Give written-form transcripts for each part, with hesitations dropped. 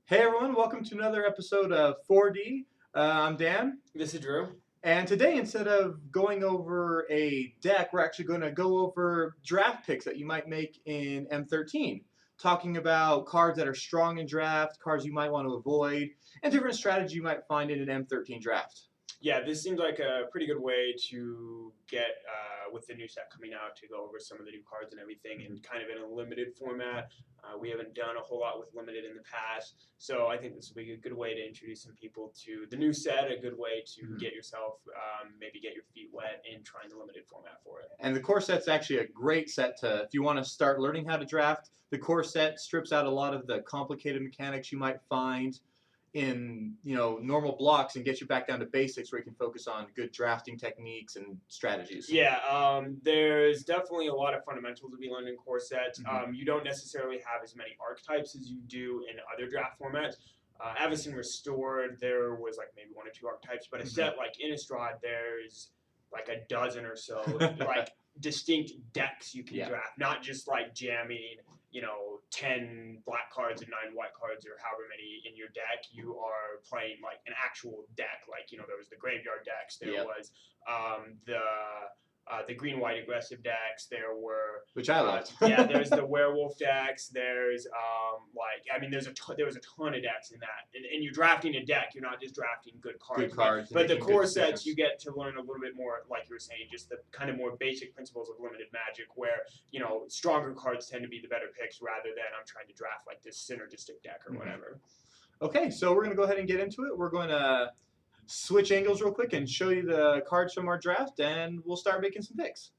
Hey everyone, welcome to another episode of 4D. I'm Dan, This is Drew. and today instead of going over a deck, we're actually going to go over draft picks that you might make in M13. Talking about cards that are strong in draft, cards you might want to avoid, and different strategies you might find in an M13 draft. Yeah, this seems like a pretty good way to get, with the new set coming out, to go over some of the new cards and everything, and kind of in a limited format. We haven't done a whole lot with limited in the past, so I think this will be a good way to introduce some people to the new set, a good way to get yourself, maybe get your feet wet in trying the limited format for it. And the core set's actually a great set to, if you want to start learning how to draft, the core set strips out a lot of the complicated mechanics you might find in normal blocks and get you back down to basics where you can focus on good drafting techniques and strategies. Yeah, there's definitely a lot of fundamentals to be learned in core sets. You don't necessarily have as many archetypes as you do in other draft formats. Avacyn Restored, there was like maybe one or two archetypes, but a set like Innistrad, there's like a dozen or so like distinct decks you can draft, not just like jamming 10 black cards and 9 white cards or however many in your deck. You are playing like an actual deck. Like, there was the graveyard decks, there was the green-white aggressive decks, there were... Which I loved. There's the werewolf decks, there's, there was a ton of decks in that. And you're drafting a deck, you're not just drafting good cards. Good cards. But the core sets, you get to learn a little bit more, like you were saying, just the kind of more basic principles of limited Magic, where, stronger cards tend to be the better picks rather than I'm trying to draft like this synergistic deck or whatever. Okay, so we're going to go ahead and get into it. We're going to switch angles real quick and show you the cards from our draft, and we'll start making some picks.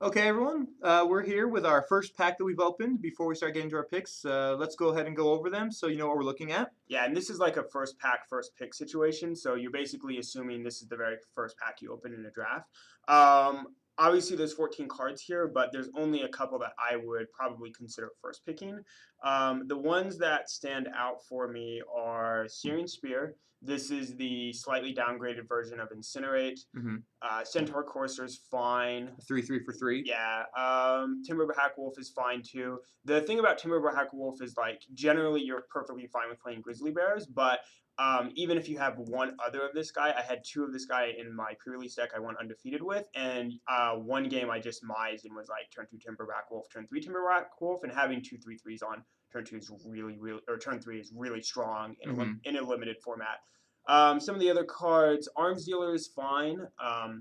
Okay, everyone, we're here with our first pack that we've opened. Before we start getting to our picks, let's go ahead and go over them so you know what we're looking at. Yeah, and this is like a first pack, first pick situation, so you're basically assuming this is the very first pack you open in a draft. Obviously, there's 14 cards here, but there's only a couple that I would probably consider first picking. The ones that stand out for me are Searing Spear. This is the slightly downgraded version of Incinerate. Centaur Courser's fine. 3/3 for 3. Yeah. Timberback Wolf is fine too. The thing about Timberback Wolf is like generally you're perfectly fine with playing Grizzly Bears, but even if you have one other of this guy, I had 2 of this guy in my pre-release deck I went undefeated with, and one game I just mized and was like turn 2 Timberback Wolf, turn 3 Timberback Wolf, and having 2 3/3s on turn 2 is turn 3 is really strong in a limited format. Some of the other cards, Arms Dealer is fine.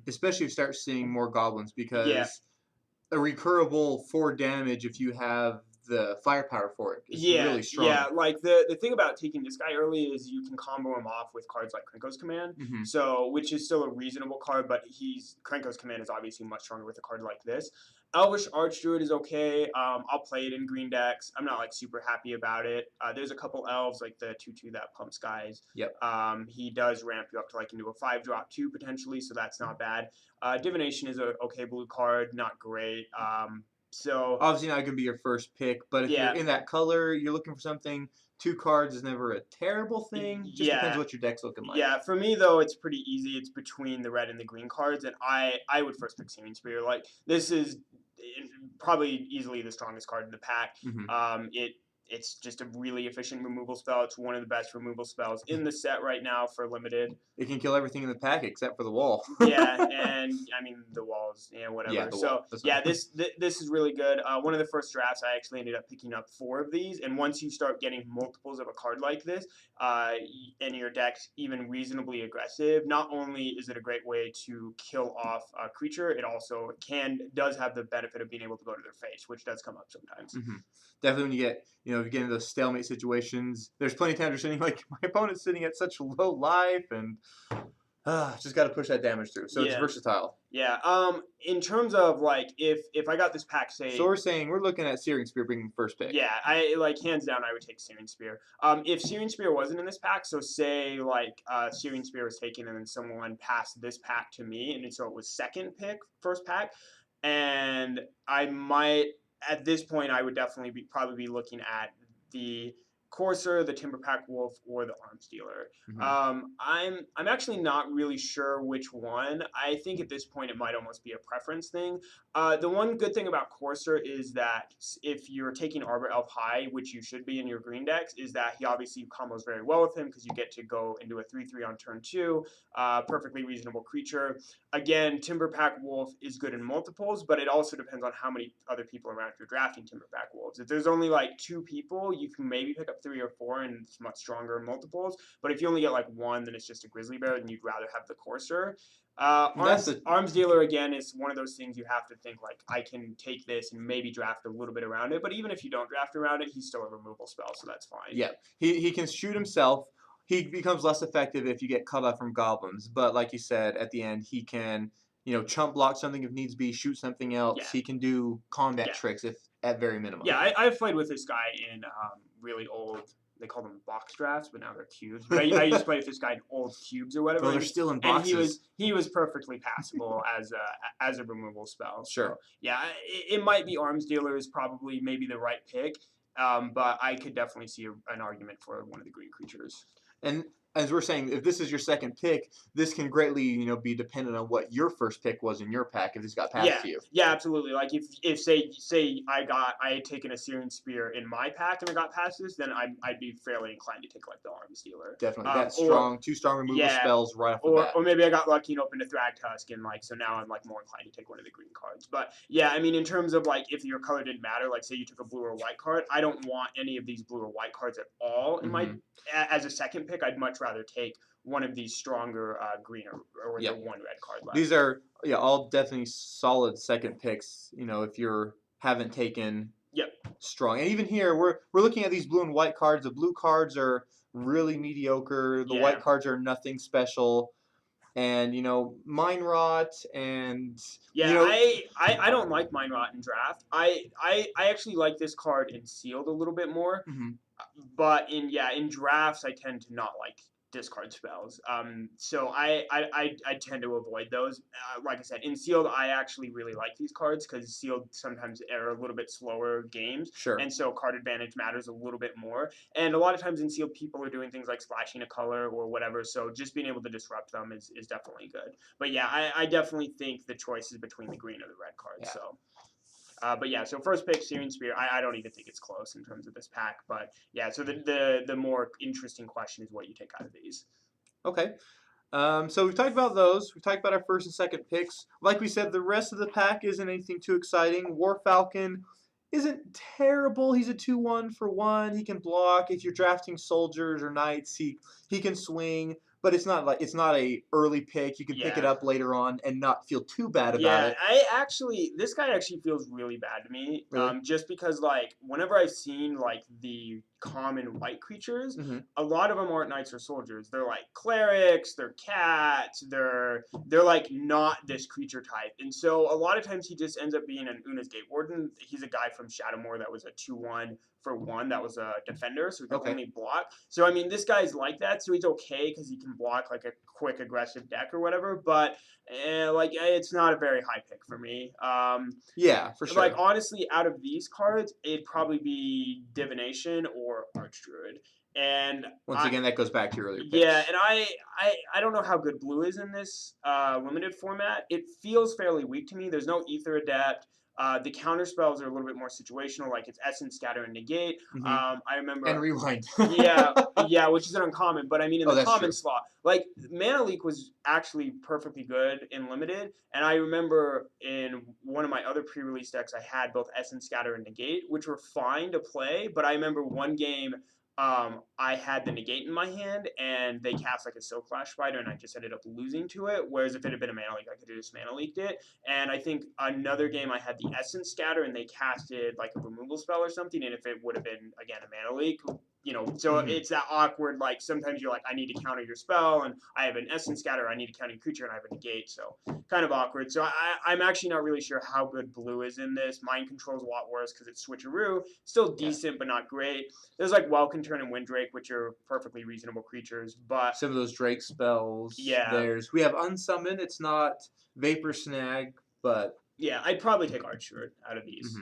Especially if you start seeing more goblins, because a recurable 4 damage if you have the firepower for it is really strong. Yeah, like the thing about taking this guy early is you can combo him off with cards like Krenko's Command, so which is still a reasonable card, but Krenko's Command is obviously much stronger with a card like this. Elvish Archdruid is okay. I'll play it in green decks. I'm not like super happy about it. There's a couple elves like the 2/2 that pumps guys. He does ramp you up to like into a 5-drop 2 potentially, so that's not bad. Divination is a okay blue card, not great. So obviously not going to be your first pick, but if you're in that color, you're looking for something. 2 cards is never a terrible thing. Just depends what your deck's looking like. Yeah, for me though, it's pretty easy. It's between the red and the green cards, and I would first pick Searing Spear. Like this is probably easily the strongest card in the pack. It's just a really efficient removal spell. It's one of the best removal spells in the set right now for limited. It can kill everything in the pack except for the wall. And I mean the walls, whatever. Yeah, this is really good. One of the first drafts, I actually ended up picking up 4 of these, and once you start getting multiples of a card like this, and your deck's even reasonably aggressive, not only is it a great way to kill off a creature, it also does have the benefit of being able to go to their face, which does come up sometimes. Definitely when you get, if you get into those stalemate situations, there's plenty of times you're sitting like, my opponent's sitting at such low life, and just got to push that damage through. So it's versatile. Yeah. In terms of like, if I got this pack, say. So we're looking at Searing Spear being first pick. Yeah, I like hands down, I would take Searing Spear. If Searing Spear wasn't in this pack, so say like Searing Spear was taken and then someone passed this pack to me, and so it was second pick, first pack, and I might. At this point, I would definitely probably be looking at the Courser, the Timberpack Wolf, or the Arms Dealer. Hmm. I'm actually not really sure which one. I think at this point it might almost be a preference thing. The one good thing about Courser is that if you're taking Arbor Elf High, which you should be in your green decks, is that he obviously combos very well with him because you get to go into a 3/3 on turn 2. Perfectly reasonable creature. Again, Timberpack Wolf is good in multiples, but it also depends on how many other people around you're drafting Timberpack Wolves. If there's only like 2 people, you can maybe pick up 3 or 4 and it's much stronger in multiples. But if you only get like 1, then it's just a Grizzly Bear, then you'd rather have the Courser. That's a Arms Dealer again is one of those things you have to think like I can take this and maybe draft a little bit around it. But even if you don't draft around it, he's still a removal spell, so that's fine. Yeah, he can shoot himself. He becomes less effective if you get cut off from goblins. But like you said, at the end, he can, chump block something if needs be, shoot something else. Yeah. He can do combat Yeah. tricks if at very minimum. Yeah, I've played with this guy in really old. They call them box drafts, but now they're cubes. But I used to play with this guy in old cubes or whatever. Oh, they're still in and boxes. he was perfectly passable as a removal spell. Sure. So, yeah, it might be Arms Dealer is probably maybe the right pick, but I could definitely see an argument for one of the green creatures. And as we're saying, if this is your second pick, this can greatly, be dependent on what your first pick was in your pack if this got passed to you. Yeah, absolutely. Like if say I had taken a Searing Spear in my pack and I got past this, then I'd be fairly inclined to take like the Arms Dealer. Definitely. That's strong. 2 strong removal spells right off the bat. Or maybe I got lucky and opened a Thragtusk and so now I'm like more inclined to take one of the green cards. But yeah, I mean in terms of like if your color didn't matter, like say you took a blue or white card, I don't want any of these blue or white cards at all in my as a second pick. I'd much rather take one of these stronger green or the 1 red card left. These are all definitely solid second picks. If you haven't taken strong, and even here we're looking at these blue and white cards. The blue cards are really mediocre. The white cards are nothing special. And Mind Rot and I don't like Mind Rot in draft. I actually like this card in sealed a little bit more. But in drafts I tend to not like discard spells. So I tend to avoid those. Like I said, in sealed I actually really like these cards because sealed sometimes are a little bit slower games. Sure. And so card advantage matters a little bit more. And a lot of times in sealed people are doing things like splashing a color or whatever. So just being able to disrupt them is definitely good. But yeah, I definitely think the choice is between the green or the red cards. Yeah. So. But yeah, so first pick, Searing Spear. I don't even think it's close in terms of this pack. But yeah, so the more interesting question is what you take out of these. Okay. So we've talked about those. We've talked about our first and second picks. Like we said, the rest of the pack isn't anything too exciting. War Falcon isn't terrible. He's a 2/1 for 1. He can block. If you're drafting soldiers or knights, he can swing. But it's not a early pick. You can pick it up later on and not feel too bad about it. This guy actually feels really bad to me. Really? Just because like whenever I've seen like the common white creatures, a lot of them aren't knights or soldiers. They're like clerics, they're cats, they're like not this creature type. And so a lot of times he just ends up being an Una's Gate Warden. He's a guy from Shadowmoor that was a 2/1 for 1 that was a defender, so he could only block. So I mean this guy's like that, so he's okay because he can block like a quick aggressive deck or whatever, but it's not a very high pick for me. Yeah, for sure. Like honestly, out of these cards, it'd probably be Divination or Archdruid. And once again, that goes back to your earlier picks. Yeah, and I don't know how good blue is in this limited format. It feels fairly weak to me. There's no Ether Adept. The counter spells are a little bit more situational, like it's Essence, Scatter, and Negate. I remember and Rewind. yeah, which is an uncommon. But I mean, in the common slot, like Mana Leak was actually perfectly good in limited. And I remember in one of my other pre-release decks, I had both Essence, Scatter, and Negate, which were fine to play. But I remember one game. I had the Negate in my hand, and they cast like a Silk Flash Spider, and I just ended up losing to it. Whereas if it had been a Mana Leak, I could have just Mana Leaked it. And I think another game I had the Essence Scatter, and they casted like a removal spell or something. And if it would have been again a Mana Leak, so it's that awkward. Like sometimes you're like, I need to counter your spell, and I have an Essence Scatter. I need to counter your creature, and I have a Negate. So kind of awkward. So I'm actually not really sure how good blue is in this. Mind Control's a lot worse because it's switcheroo. Still decent, but not great. There's like Welcome Turn and Windrake, which are perfectly reasonable creatures, but some of those Drake spells. Yeah. We have Unsummon. It's not Vapor Snag, but yeah, I'd probably take Archdruid out of these.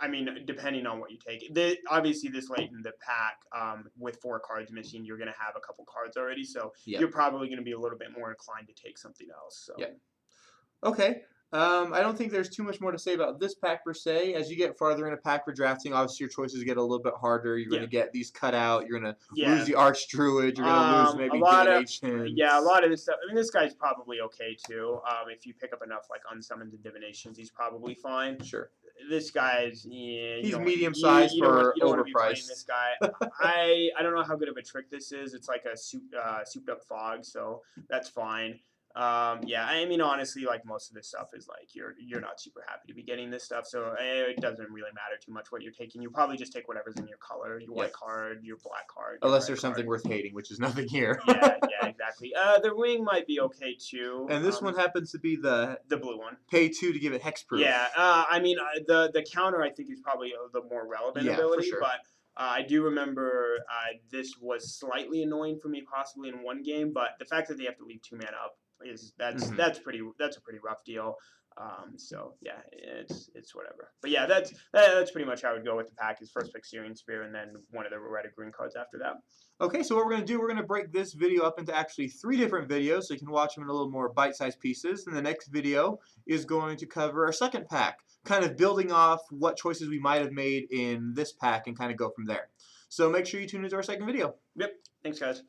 I mean, depending on what you take. Obviously, this late in the pack, with 4 cards missing, you're going to have a couple cards already, so Yep. you're probably going to be a little bit more inclined to take something else. So. Yep. Okay. I don't think there's too much more to say about this pack per se. As you get farther in a pack for drafting, obviously your choices get a little bit harder. You're going Yeah. to get these cut out. You're going to Yeah. lose the Archdruid. You're going to lose A maybe lot of Divination. yeah, a lot of this stuff. I mean, this guy's probably okay too. If you pick up enough like unsummoned and divinations, he's probably fine. Sure. This guy's He's medium sized for you don't want to be playing this overpriced. guy. I don't know how good of a trick this is. It's like a souped up fog, so that's fine. Yeah, I mean honestly, like most of this stuff is like you're not super happy to be getting this stuff, so it doesn't really matter too much what you're taking. You probably just take whatever's in your color, your white card, your black card, your Unless red there's something card. worth hating, which is nothing here. Yeah, exactly. The ring might be okay too. And this one happens to be the blue one. pay 2 to give it hexproof. Yeah, I mean the counter I think is probably the more relevant ability, for sure. but I do remember this was slightly annoying for me possibly in one game, but the fact that they have to leave 2 mana up is that's a pretty rough deal. So yeah, it's whatever. But yeah, that's pretty much how I would go with the pack. Is first pick Searing Spear and then one of the red or green cards after that. Okay, so what we're going to do, we're going to break this video up into actually 3 different videos so you can watch them in a little more bite-sized pieces. And the next video is going to cover our second pack, kind of building off what choices we might have made in this pack and kind of go from there. So make sure you tune into our second video. Yep. Thanks, guys.